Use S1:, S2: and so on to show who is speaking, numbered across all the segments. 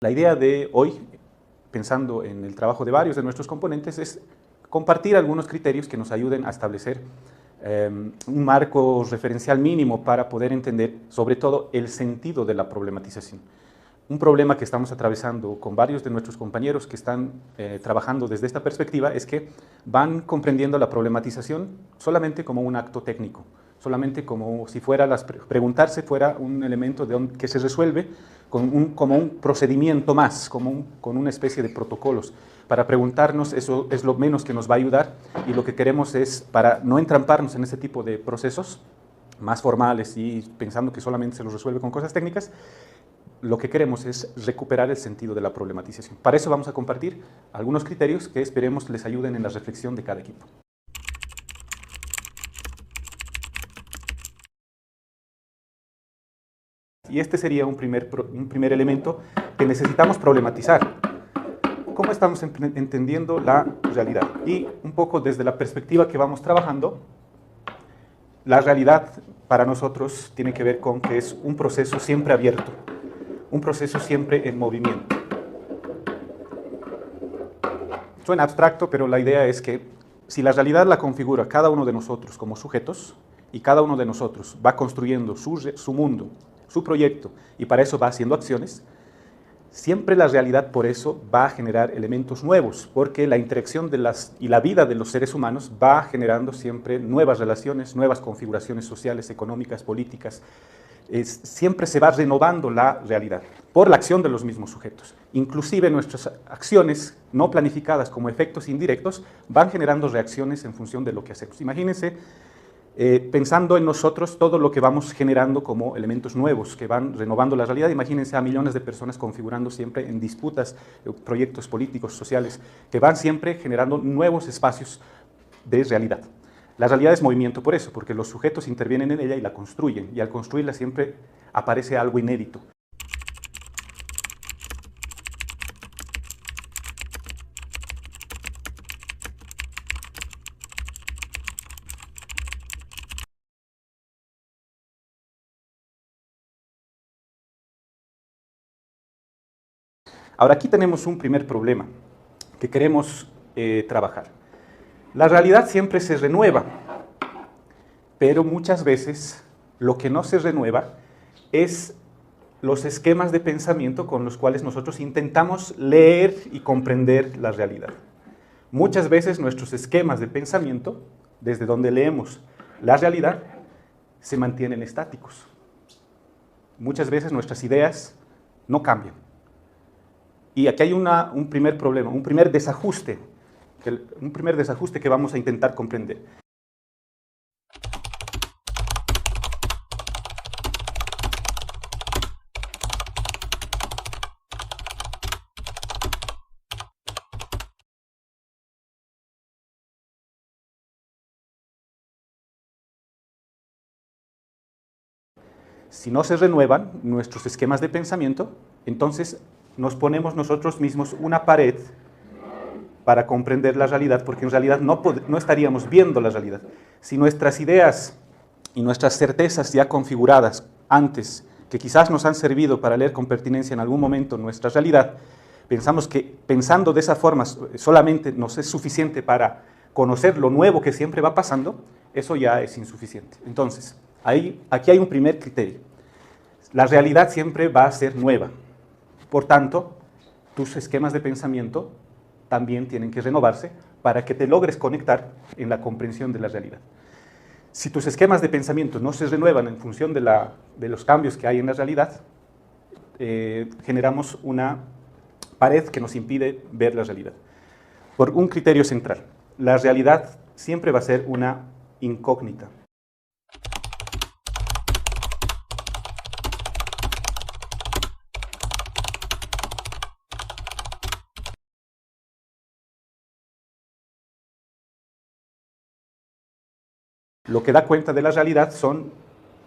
S1: La idea de hoy, pensando en el trabajo de varios de nuestros componentes, es compartir algunos criterios que nos ayuden a establecer un marco referencial mínimo para poder entender, sobre todo, el sentido de la problematización. Un problema que estamos atravesando con varios de nuestros compañeros que están trabajando desde esta perspectiva es que van comprendiendo la problematización solamente como un acto técnico, solamente como si fuera preguntarse fuera un elemento que se resuelve como un procedimiento más, con una especie de protocolos. Para preguntarnos, eso es lo menos que nos va a ayudar, y lo que queremos es, para no entramparnos en ese tipo de procesos más formales y pensando que solamente se los resuelve con cosas técnicas, lo que queremos es recuperar el sentido de la problematización. Para eso vamos a compartir algunos criterios que esperemos les ayuden en la reflexión de cada equipo. Y este sería un primer elemento que necesitamos problematizar. ¿Cómo estamos entendiendo la realidad? Y un poco desde la perspectiva que vamos trabajando, la realidad para nosotros tiene que ver con que es un proceso siempre abierto, un proceso siempre en movimiento. Suena abstracto, pero la idea es que si la realidad la configura cada uno de nosotros como sujetos, y cada uno de nosotros va construyendo su mundo, su proyecto, y para eso va haciendo acciones, siempre la realidad por eso va a generar elementos nuevos, porque la interacción y la vida de los seres humanos va generando siempre nuevas relaciones, nuevas configuraciones sociales, económicas, políticas. Siempre se va renovando la realidad por la acción de los mismos sujetos. Inclusive nuestras acciones no planificadas como efectos indirectos van generando reacciones en función de lo que hacemos. Imagínense, pensando en nosotros todo lo que vamos generando como elementos nuevos que van renovando la realidad. Imagínense a millones de personas configurando siempre en disputas, proyectos políticos, sociales, que van siempre generando nuevos espacios de realidad. La realidad es movimiento por eso, porque los sujetos intervienen en ella y la construyen, y al construirla siempre aparece algo inédito. Ahora, aquí tenemos un primer problema que queremos trabajar. La realidad siempre se renueva, pero muchas veces lo que no se renueva es los esquemas de pensamiento con los cuales nosotros intentamos leer y comprender la realidad. Muchas veces nuestros esquemas de pensamiento, desde donde leemos la realidad, se mantienen estáticos. Muchas veces nuestras ideas no cambian. Y aquí hay un primer problema, un primer desajuste que vamos a intentar comprender. Si no se renuevan nuestros esquemas de pensamiento, entonces nos ponemos nosotros mismos una pared para comprender la realidad, porque en realidad no estaríamos viendo la realidad. Si nuestras ideas y nuestras certezas ya configuradas antes, que quizás nos han servido para leer con pertinencia en algún momento nuestra realidad, pensamos que pensando de esa forma solamente nos es suficiente para conocer lo nuevo que siempre va pasando, eso ya es insuficiente. Entonces, aquí hay un primer criterio. La realidad siempre va a ser nueva. Por tanto, tus esquemas de pensamiento también tienen que renovarse para que te logres conectar en la comprensión de la realidad. Si tus esquemas de pensamiento no se renuevan en función de los cambios que hay en la realidad, generamos una pared que nos impide ver la realidad. Por un criterio central, la realidad siempre va a ser una incógnita. Lo que da cuenta de la realidad son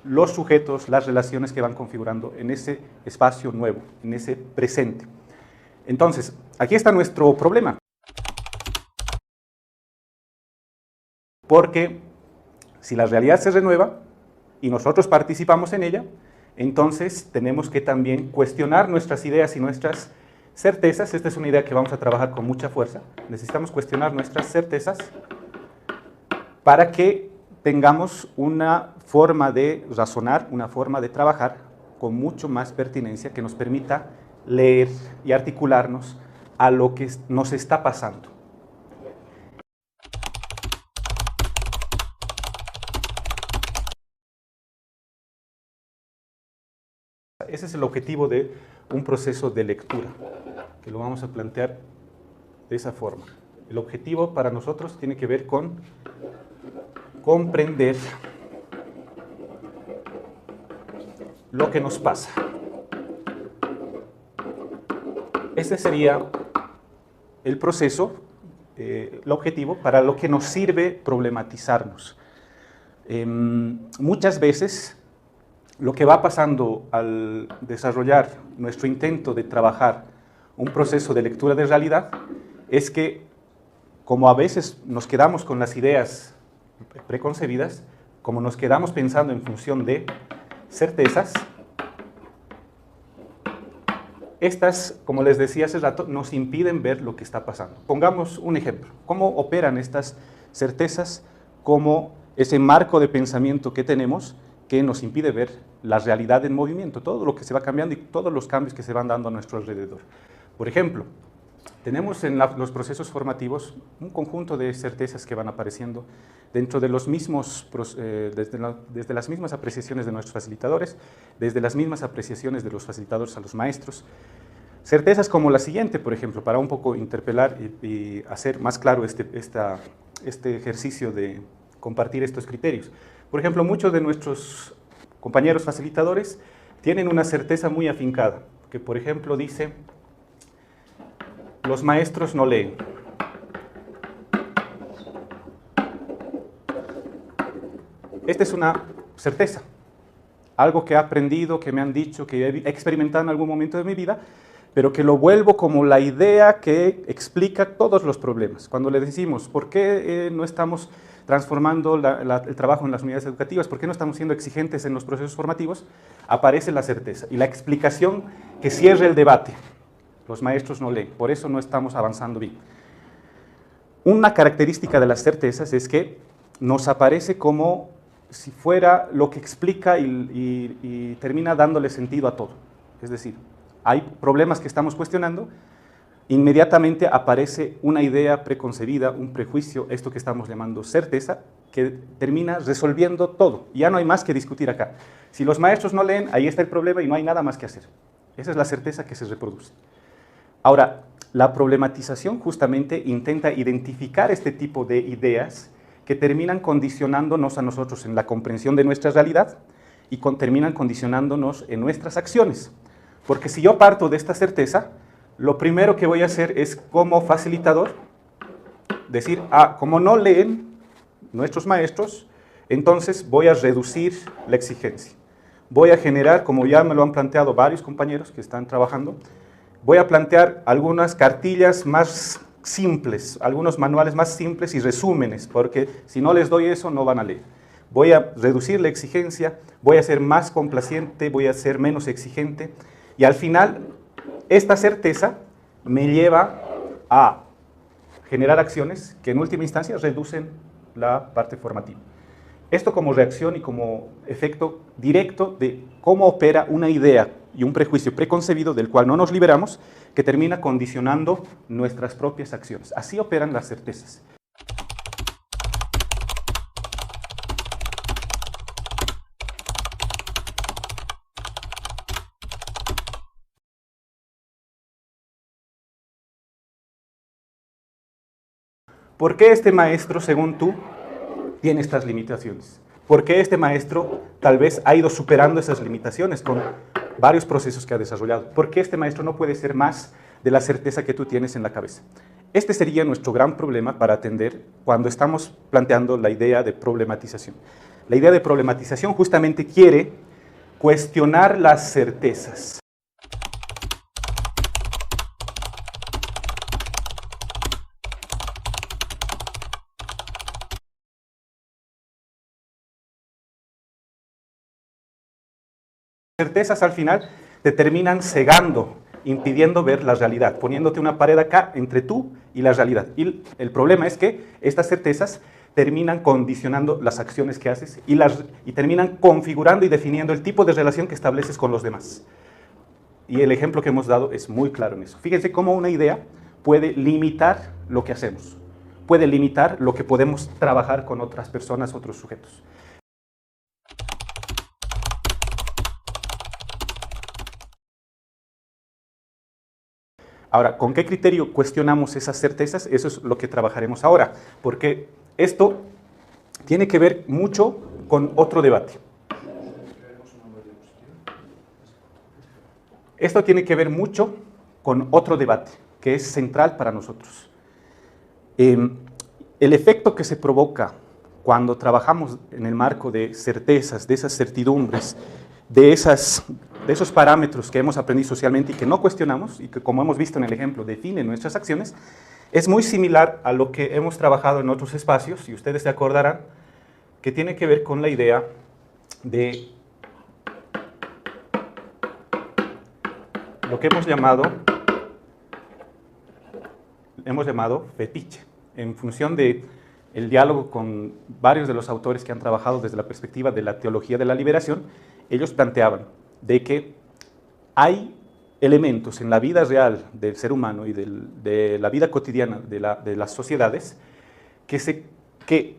S1: los sujetos, las relaciones que van configurando en ese espacio nuevo, en ese presente. Entonces, aquí está nuestro problema. Porque si la realidad se renueva y nosotros participamos en ella, entonces tenemos que también cuestionar nuestras ideas y nuestras certezas, esta es una idea que vamos a trabajar con mucha fuerza, necesitamos cuestionar nuestras certezas para que tengamos una forma de razonar, una forma de trabajar con mucho más pertinencia que nos permita leer y articularnos a lo que nos está pasando. Ese es el objetivo de un proceso de lectura, que lo vamos a plantear de esa forma. El objetivo para nosotros tiene que ver con comprender lo que nos pasa. Este sería el proceso, el objetivo para lo que nos sirve problematizarnos. Muchas veces lo que va pasando al desarrollar nuestro intento de trabajar un proceso de lectura de realidad es que, como a veces nos quedamos con las ideas preconcebidas, como nos quedamos pensando en función de certezas, estas, como les decía hace rato, nos impiden ver lo que está pasando. Pongamos un ejemplo. ¿Cómo operan estas certezas como ese marco de pensamiento que tenemos que nos impide ver la realidad en movimiento, todo lo que se va cambiando y todos los cambios que se van dando a nuestro alrededor? Por ejemplo, tenemos en los procesos formativos un conjunto de certezas que van apareciendo dentro de los mismos, desde las mismas apreciaciones de nuestros facilitadores, desde las mismas apreciaciones de los facilitadores a los maestros. Certezas como la siguiente, por ejemplo, para un poco interpelar y hacer más claro este ejercicio de compartir estos criterios. Por ejemplo, muchos de nuestros compañeros facilitadores tienen una certeza muy afincada, que por ejemplo dice: los maestros no leen. Esta es una certeza, algo que he aprendido, que me han dicho, que he experimentado en algún momento de mi vida, pero que lo vuelvo como la idea que explica todos los problemas. Cuando le decimos, ¿por qué no estamos transformando el trabajo en las unidades educativas? ¿Por qué no estamos siendo exigentes en los procesos formativos? Aparece la certeza y la explicación que cierre el debate. Los maestros no leen, por eso no estamos avanzando bien. Una característica de las certezas es que nos aparece como si fuera lo que explica y termina dándole sentido a todo. Es decir, hay problemas que estamos cuestionando, inmediatamente aparece una idea preconcebida, un prejuicio, esto que estamos llamando certeza, que termina resolviendo todo. Ya no hay más que discutir acá. Si los maestros no leen, ahí está el problema y no hay nada más que hacer. Esa es la certeza que se reproduce. Ahora, la problematización justamente intenta identificar este tipo de ideas que terminan condicionándonos a nosotros en la comprensión de nuestra realidad y terminan condicionándonos en nuestras acciones. Porque si yo parto de esta certeza, lo primero que voy a hacer es, como facilitador, decir: como no leen nuestros maestros, entonces voy a reducir la exigencia. Voy a generar, como ya me lo han planteado varios compañeros que están trabajando, voy a plantear algunas cartillas más simples, algunos manuales más simples y resúmenes, porque si no les doy eso no van a leer. Voy a reducir la exigencia, voy a ser más complaciente, voy a ser menos exigente, y al final esta certeza me lleva a generar acciones que en última instancia reducen la parte formativa. Esto como reacción y como efecto directo de cómo opera una idea y un prejuicio preconcebido del cual no nos liberamos, que termina condicionando nuestras propias acciones. Así operan las certezas. ¿Por qué este maestro, según tú, tiene estas limitaciones? ¿Por qué este maestro tal vez ha ido superando esas limitaciones con varios procesos que ha desarrollado? ¿Por qué este maestro no puede ser más de la certeza que tú tienes en la cabeza? Este sería nuestro gran problema para atender cuando estamos planteando la idea de problematización. La idea de problematización justamente quiere cuestionar las certezas. Certezas al final te terminan cegando impidiendo ver la realidad, poniéndote una pared acá entre tú y la realidad. Y el problema es que estas certezas terminan condicionando las acciones que haces y terminan configurando y definiendo el tipo de relación que estableces con los demás. Y el ejemplo que hemos dado es muy claro en eso. Fíjense cómo una idea puede limitar lo que hacemos, puede limitar lo que podemos trabajar con otras personas, otros sujetos. Ahora, ¿con qué criterio cuestionamos esas certezas? Eso es lo que trabajaremos ahora, porque esto tiene que ver mucho con otro debate. Esto tiene que ver mucho con otro debate, que es central para nosotros. El efecto que se provoca cuando trabajamos en el marco de certezas, de esas certidumbres, de esos parámetros que hemos aprendido socialmente y que no cuestionamos, y que, como hemos visto en el ejemplo, definen nuestras acciones, es muy similar a lo que hemos trabajado en otros espacios, y ustedes se acordarán, que tiene que ver con la idea de lo que hemos llamado fetiche, en función del diálogo con varios de los autores que han trabajado desde la perspectiva de la teología de la liberación. Ellos planteaban de que hay elementos en la vida real del ser humano y de la vida cotidiana de las sociedades que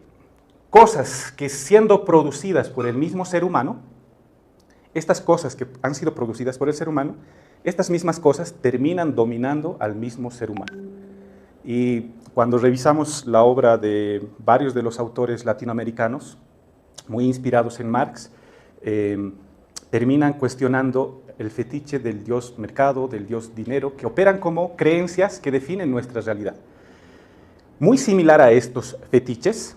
S1: cosas que siendo producidas por el mismo ser humano, estas cosas que han sido producidas por el ser humano, estas mismas cosas terminan dominando al mismo ser humano. Y cuando revisamos la obra de varios de los autores latinoamericanos, muy inspirados en Marx, terminan cuestionando el fetiche del dios mercado, del dios dinero, que operan como creencias que definen nuestra realidad. Muy similar a estos fetiches,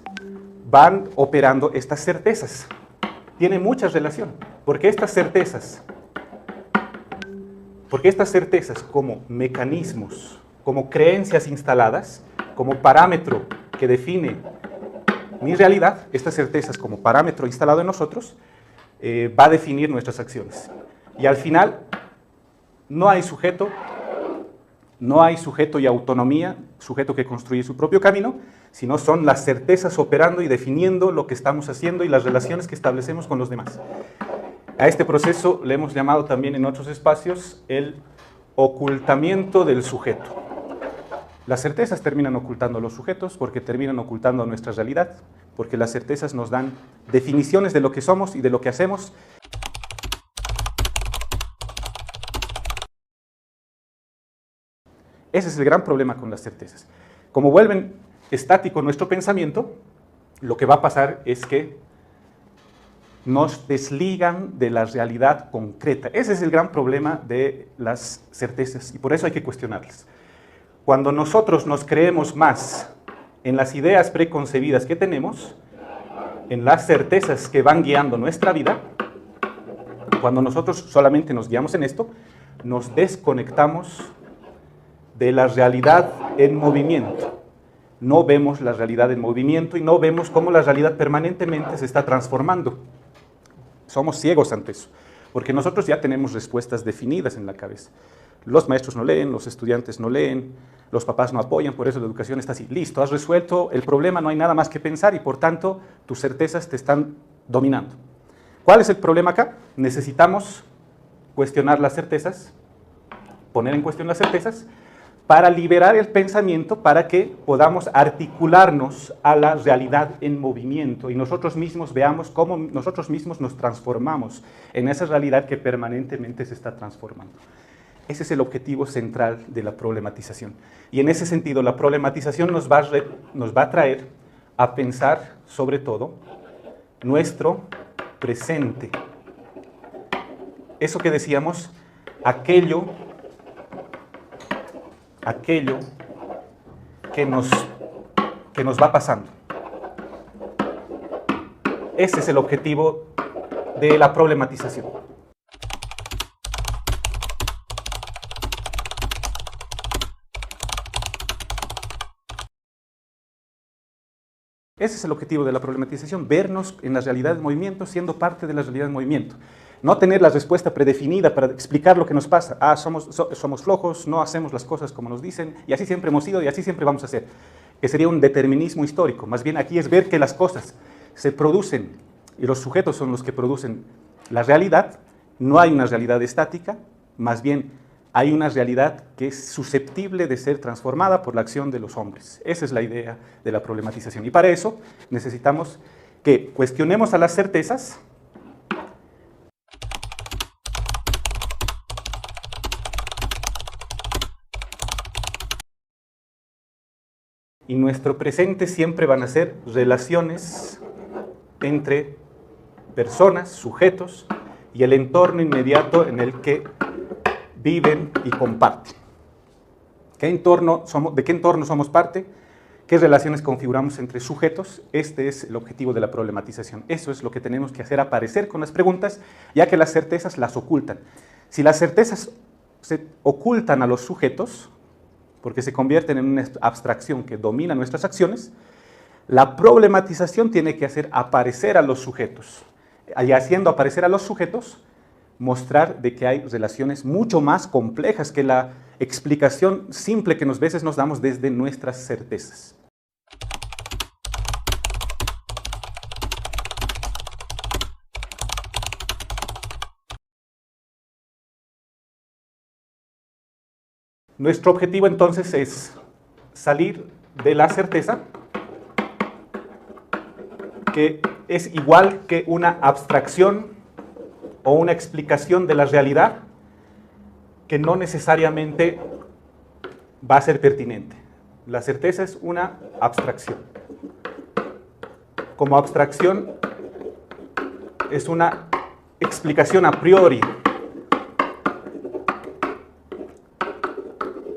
S1: van operando estas certezas. Tiene mucha relación, porque estas certezas como mecanismos, como creencias instaladas, como parámetro que define mi realidad, estas certezas como parámetro instalado en nosotros, va a definir nuestras acciones. Y al final, no hay sujeto y autonomía, sujeto que construye su propio camino, sino son las certezas operando y definiendo lo que estamos haciendo y las relaciones que establecemos con los demás. A este proceso le hemos llamado también en otros espacios el ocultamiento del sujeto. Las certezas terminan ocultando a los sujetos porque terminan ocultando nuestra realidad, porque las certezas nos dan definiciones de lo que somos y de lo que hacemos. Ese es el gran problema con las certezas. Como vuelven estático nuestro pensamiento, lo que va a pasar es que nos desligan de la realidad concreta. Ese es el gran problema de las certezas y por eso hay que cuestionarlas. Cuando nosotros nos creemos más en las ideas preconcebidas que tenemos, en las certezas que van guiando nuestra vida, cuando nosotros solamente nos guiamos en esto, nos desconectamos de la realidad en movimiento. No vemos la realidad en movimiento y no vemos cómo la realidad permanentemente se está transformando. Somos ciegos ante eso, porque nosotros ya tenemos respuestas definidas en la cabeza. Los maestros no leen, los estudiantes no leen, los papás no apoyan, por eso la educación está así. Listo, has resuelto el problema, no hay nada más que pensar y por tanto tus certezas te están dominando. ¿Cuál es el problema acá? Necesitamos cuestionar las certezas, poner en cuestión las certezas, para liberar el pensamiento, para que podamos articularnos a la realidad en movimiento y nosotros mismos veamos cómo nosotros mismos nos transformamos en esa realidad que permanentemente se está transformando. Ese es el objetivo central de la problematización. Y en ese sentido, la problematización nos va a traer a pensar, sobre todo, nuestro presente. Eso que decíamos, aquello que nos va pasando. Ese es el objetivo de la problematización. Ese es el objetivo de la problematización, vernos en la realidad del movimiento, siendo parte de la realidad del movimiento. No tener la respuesta predefinida para explicar lo que nos pasa. Ah, somos flojos, no hacemos las cosas como nos dicen, y así siempre hemos sido y así siempre vamos a ser. Que sería un determinismo histórico. Más bien aquí es ver que las cosas se producen y los sujetos son los que producen la realidad. No hay una realidad estática, más bien hay una realidad que es susceptible de ser transformada por la acción de los hombres. Esa es la idea de la problematización. Y para eso necesitamos que cuestionemos a las certezas, y nuestro presente siempre van a ser relaciones entre personas, sujetos, y el entorno inmediato en el que viven y comparten. ¿De qué entorno somos parte? ¿Qué relaciones configuramos entre sujetos? Este es el objetivo de la problematización. Eso es lo que tenemos que hacer aparecer con las preguntas, ya que las certezas las ocultan. Si las certezas se ocultan a los sujetos, porque se convierten en una abstracción que domina nuestras acciones, la problematización tiene que hacer aparecer a los sujetos. Y haciendo aparecer a los sujetos, mostrar de que hay relaciones mucho más complejas que la explicación simple que a veces nos damos desde nuestras certezas. Nuestro objetivo entonces es salir de la certeza, que es igual que una abstracción o una explicación de la realidad que no necesariamente va a ser pertinente. La certeza es una abstracción. Como abstracción es una explicación a priori.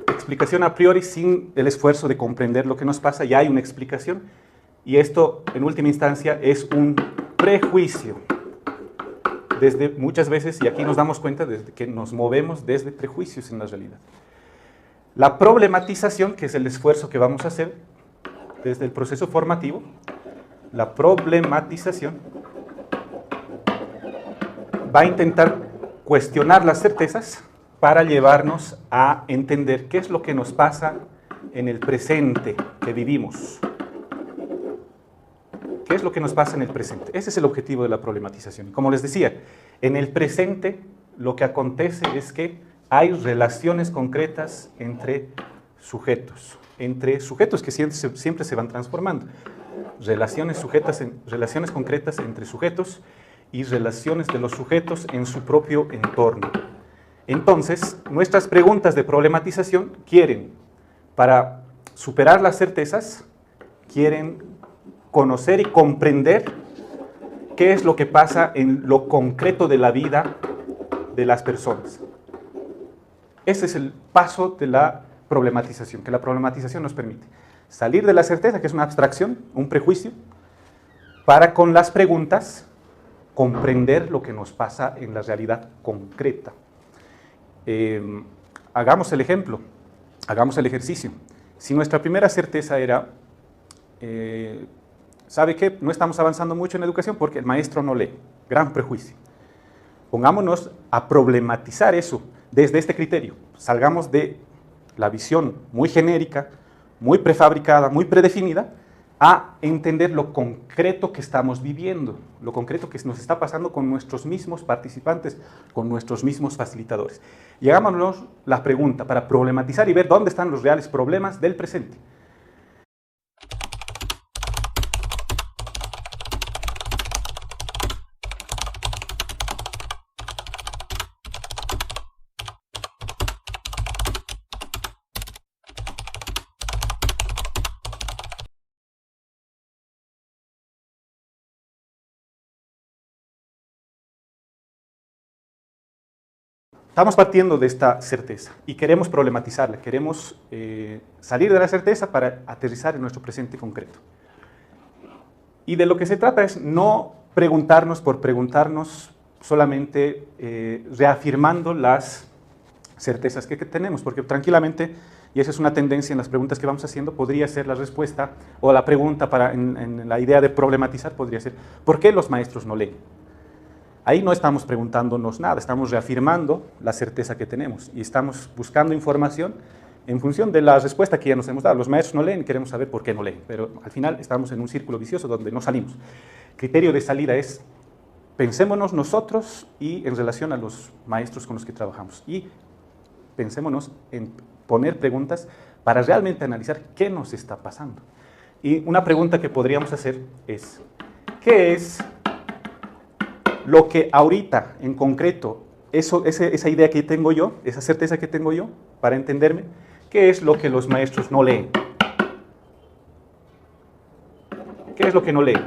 S1: Explicación a priori sin el esfuerzo de comprender lo que nos pasa, ya hay una explicación, y esto en última instancia es un prejuicio. Desde muchas veces, y aquí nos damos cuenta de que nos movemos desde prejuicios en la realidad. La problematización, que es el esfuerzo que vamos a hacer desde el proceso formativo, la problematización va a intentar cuestionar las certezas para llevarnos a entender qué es lo que nos pasa en el presente que vivimos. ¿Qué es lo que nos pasa en el presente? Ese es el objetivo de la problematización. Como les decía, en el presente lo que acontece es que hay relaciones concretas entre sujetos que siempre se van transformando. Relaciones concretas entre sujetos y relaciones de los sujetos en su propio entorno. Entonces, nuestras preguntas de problematización para superar las certezas, quieren conocer y comprender qué es lo que pasa en lo concreto de la vida de las personas. Ese es el paso de la problematización, que la problematización nos permite salir de la certeza, que es una abstracción, un prejuicio, para con las preguntas comprender lo que nos pasa en la realidad concreta. Hagamos el ejemplo, hagamos el ejercicio. Si nuestra primera certeza era, ¿sabe qué? No estamos avanzando mucho en la educación porque el maestro no lee. Gran prejuicio. Pongámonos a problematizar eso desde este criterio. Salgamos de la visión muy genérica, muy prefabricada, muy predefinida, a entender lo concreto que estamos viviendo, lo concreto que nos está pasando con nuestros mismos participantes, con nuestros mismos facilitadores. Y hagámonos la pregunta para problematizar y ver dónde están los reales problemas del presente. Estamos partiendo de esta certeza y queremos problematizarla, queremos salir de la certeza para aterrizar en nuestro presente concreto. Y de lo que se trata es no preguntarnos por preguntarnos, solamente reafirmando las certezas que tenemos, porque tranquilamente, y esa es una tendencia en las preguntas que vamos haciendo, podría ser la respuesta, o la pregunta en la idea de problematizar podría ser, ¿por qué los maestros no leen? Ahí no estamos preguntándonos nada, estamos reafirmando la certeza que tenemos y estamos buscando información en función de la respuesta que ya nos hemos dado. Los maestros no leen y queremos saber por qué no leen, pero al final estamos en un círculo vicioso donde no salimos. Criterio de salida es, pensémonos nosotros y en relación a los maestros con los que trabajamos. Y pensémonos en poner preguntas para realmente analizar qué nos está pasando. Y una pregunta que podríamos hacer es, ¿qué es lo que ahorita, en concreto, esa idea que tengo yo, esa certeza que tengo yo, para entenderme, qué es lo que los maestros no leen? ¿Qué es lo que no leen?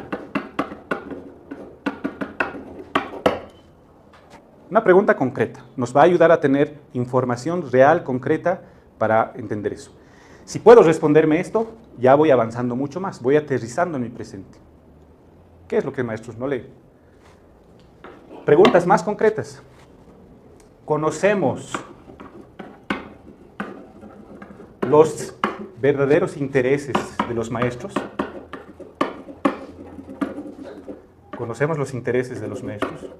S1: Una pregunta concreta. Nos va a ayudar a tener información real, concreta, para entender eso. Si puedo responderme esto, ya voy avanzando mucho más, voy aterrizando en mi presente. ¿Qué es lo que maestros no leen? Preguntas más concretas. ¿Conocemos los verdaderos intereses de los maestros? ¿Conocemos los intereses de los maestros?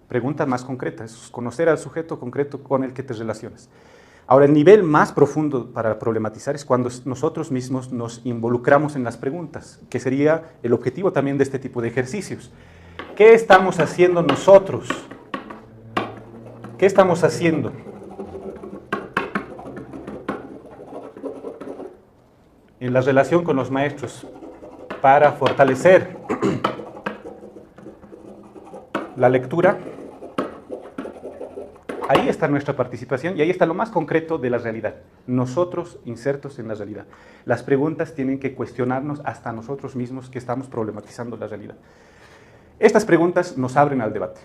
S1: Pregunta más concreta, es conocer al sujeto concreto con el que te relacionas. Ahora, el nivel más profundo para problematizar es cuando nosotros mismos nos involucramos en las preguntas, que sería el objetivo también de este tipo de ejercicios. ¿Qué estamos haciendo nosotros? ¿Qué estamos haciendo? En la relación con los maestros para fortalecer la lectura. Ahí está nuestra participación y ahí está lo más concreto de la realidad. Nosotros insertos en la realidad. Las preguntas tienen que cuestionarnos hasta nosotros mismos que estamos problematizando la realidad. Estas preguntas nos abren al debate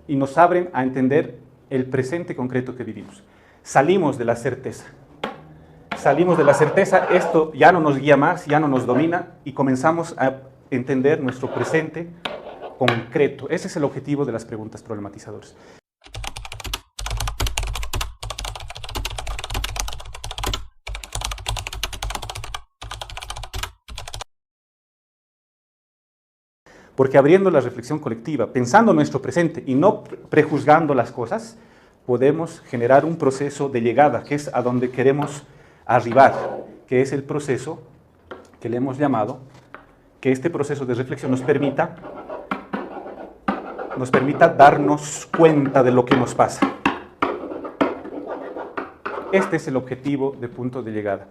S1: y nos abren a entender el presente concreto que vivimos. Salimos de la certeza. Salimos de la certeza, esto ya no nos guía más, ya no nos domina y comenzamos a entender nuestro presente concreto. Ese es el objetivo de las preguntas problematizadoras. Porque abriendo la reflexión colectiva, pensando en nuestro presente y no prejuzgando las cosas, podemos generar un proceso de llegada, que es a donde queremos arribar, que es el proceso que le hemos llamado, que este proceso de reflexión nos permita darnos cuenta de lo que nos pasa. Este es el objetivo de punto de llegada.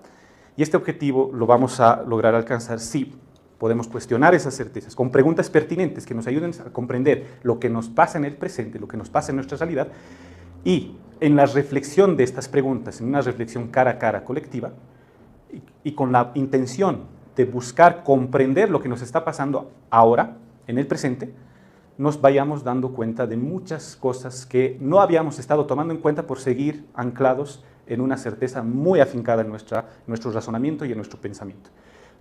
S1: Y este objetivo lo vamos a lograr alcanzar si podemos cuestionar esas certezas con preguntas pertinentes que nos ayuden a comprender lo que nos pasa en el presente, lo que nos pasa en nuestra realidad, y en la reflexión de estas preguntas, en una reflexión cara a cara colectiva, y con la intención de buscar comprender lo que nos está pasando ahora, en el presente, nos vayamos dando cuenta de muchas cosas que no habíamos estado tomando en cuenta por seguir anclados en una certeza muy afincada en nuestro razonamiento y en nuestro pensamiento.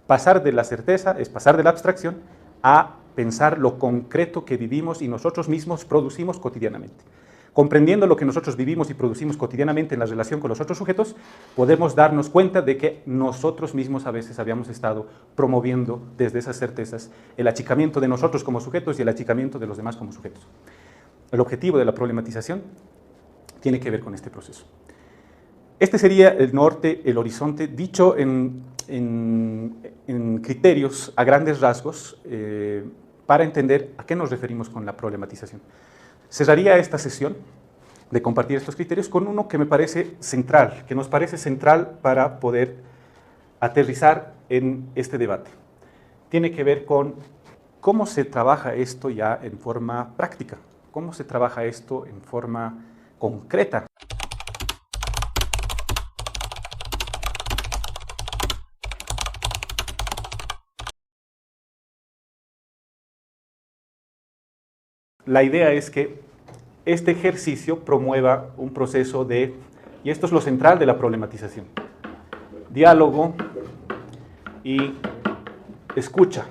S1: Pasar de la certeza es pasar de la abstracción a pensar lo concreto que vivimos y nosotros mismos producimos cotidianamente. Comprendiendo lo que nosotros vivimos y producimos cotidianamente en la relación con los otros sujetos, podemos darnos cuenta de que nosotros mismos a veces habíamos estado promoviendo desde esas certezas el achicamiento de nosotros como sujetos y el achicamiento de los demás como sujetos. El objetivo de la problematización tiene que ver con este proceso. Este sería el norte, el horizonte, dicho en criterios a grandes rasgos para entender a qué nos referimos con la problematización. Cerraría esta sesión de compartir estos criterios con uno que me parece central, que nos parece central para poder aterrizar en este debate. Tiene que ver con cómo se trabaja esto ya en forma práctica, cómo se trabaja esto en forma concreta. La idea es que este ejercicio promueva un proceso de, y esto es lo central de la problematización, diálogo y escucha.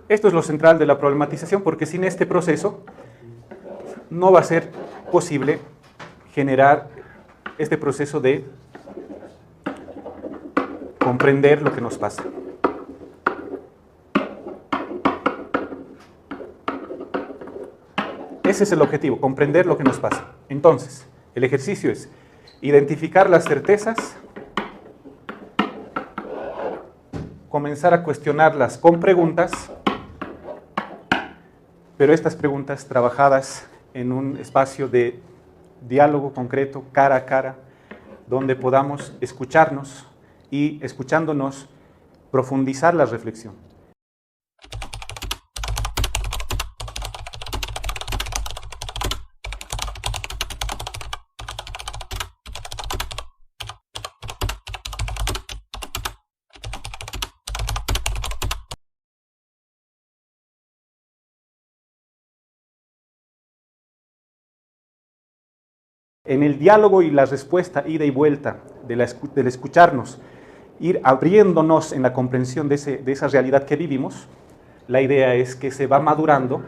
S1: Esto es lo central de la problematización porque sin este proceso no va a ser posible generar este proceso de comprender lo que nos pasa. Ese es el objetivo, comprender lo que nos pasa. Entonces, el ejercicio es identificar las certezas, comenzar a cuestionarlas con preguntas, pero estas preguntas trabajadas en un espacio de diálogo concreto, cara a cara, donde podamos escucharnos y, escuchándonos, profundizar la reflexión. En el diálogo y la respuesta, ida y vuelta, del escucharnos, ir abriéndonos en la comprensión de esa realidad que vivimos, la idea es que se va madurando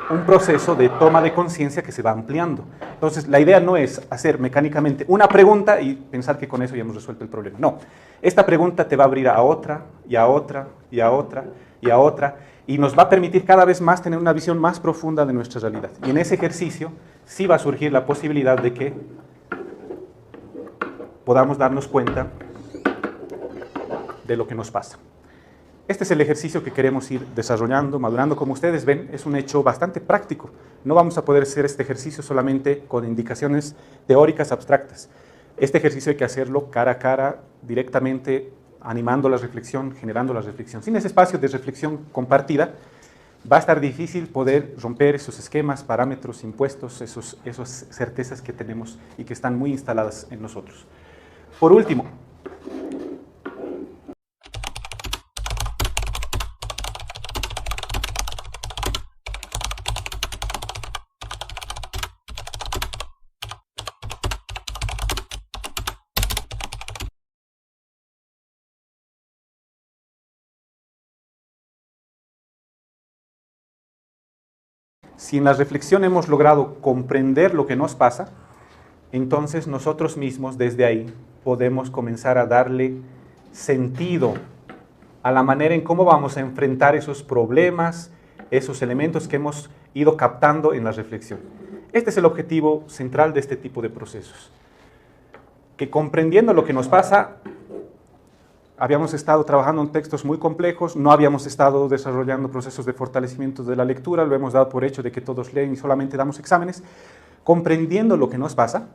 S1: un proceso de toma de conciencia que se va ampliando. Entonces, la idea no es hacer mecánicamente una pregunta y pensar que con eso ya hemos resuelto el problema. No, esta pregunta te va a abrir a otra, y a otra, y a otra, y a otra, y nos va a permitir cada vez más tener una visión más profunda de nuestra realidad. Y en ese ejercicio sí va a surgir la posibilidad de que podamos darnos cuenta de lo que nos pasa. Este es el ejercicio que queremos ir desarrollando, madurando. Como ustedes ven, es un hecho bastante práctico. No vamos a poder hacer este ejercicio solamente con indicaciones teóricas abstractas. Este ejercicio hay que hacerlo cara a cara, directamente, animando la reflexión, generando la reflexión. Sin ese espacio de reflexión compartida, va a estar difícil poder romper esos esquemas, parámetros, impuestos, esas certezas que tenemos y que están muy instaladas en nosotros. Por último, si en la reflexión hemos logrado comprender lo que nos pasa, entonces nosotros mismos desde ahí podemos comenzar a darle sentido a la manera en cómo vamos a enfrentar esos problemas, esos elementos que hemos ido captando en la reflexión. Este es el objetivo central de este tipo de procesos. Que comprendiendo lo que nos pasa, habíamos estado trabajando en textos muy complejos, no habíamos estado desarrollando procesos de fortalecimiento de la lectura, lo hemos dado por hecho de que todos leen y solamente damos exámenes. Comprendiendo lo que nos pasa,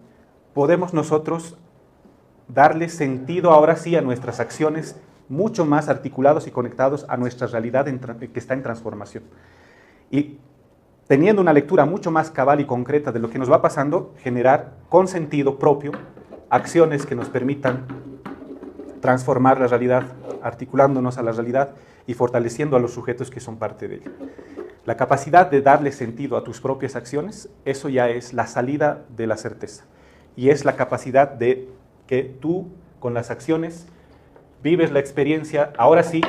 S1: podemos nosotros darle sentido ahora sí a nuestras acciones, mucho más articulados y conectados a nuestra realidad que está en transformación. Y teniendo una lectura mucho más cabal y concreta de lo que nos va pasando, generar con sentido propio acciones que nos permitan transformar la realidad, articulándonos a la realidad y fortaleciendo a los sujetos que son parte de ella. La capacidad de darle sentido a tus propias acciones, eso ya es la salida de la certeza. Y es la capacidad de que tú, con las acciones, vives la experiencia, ahora sí,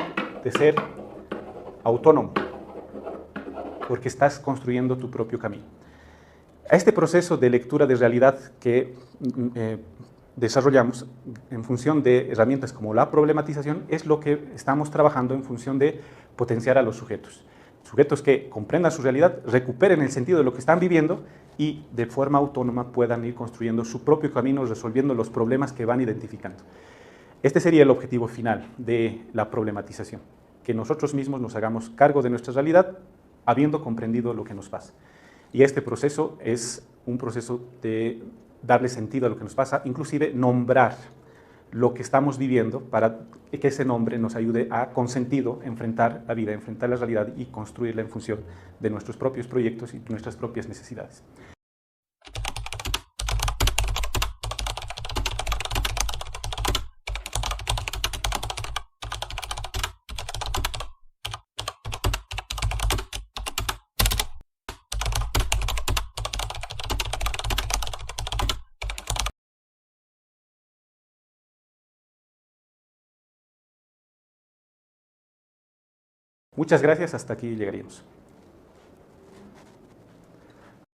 S1: de ser autónomo, porque estás construyendo tu propio camino. A este proceso de lectura de realidad que desarrollamos en función de herramientas como la problematización es lo que estamos trabajando en función de potenciar a los sujetos. Sujetos que comprendan su realidad, recuperen el sentido de lo que están viviendo y de forma autónoma puedan ir construyendo su propio camino, resolviendo los problemas que van identificando. Este sería el objetivo final de la problematización, que nosotros mismos nos hagamos cargo de nuestra realidad habiendo comprendido lo que nos pasa. Y este proceso es un proceso de darle sentido a lo que nos pasa, inclusive nombrar lo que estamos viviendo para que ese nombre nos ayude a, con sentido, enfrentar la vida, enfrentar la realidad y construirla en función de nuestros propios proyectos y nuestras propias necesidades. Muchas gracias, hasta aquí llegaríamos.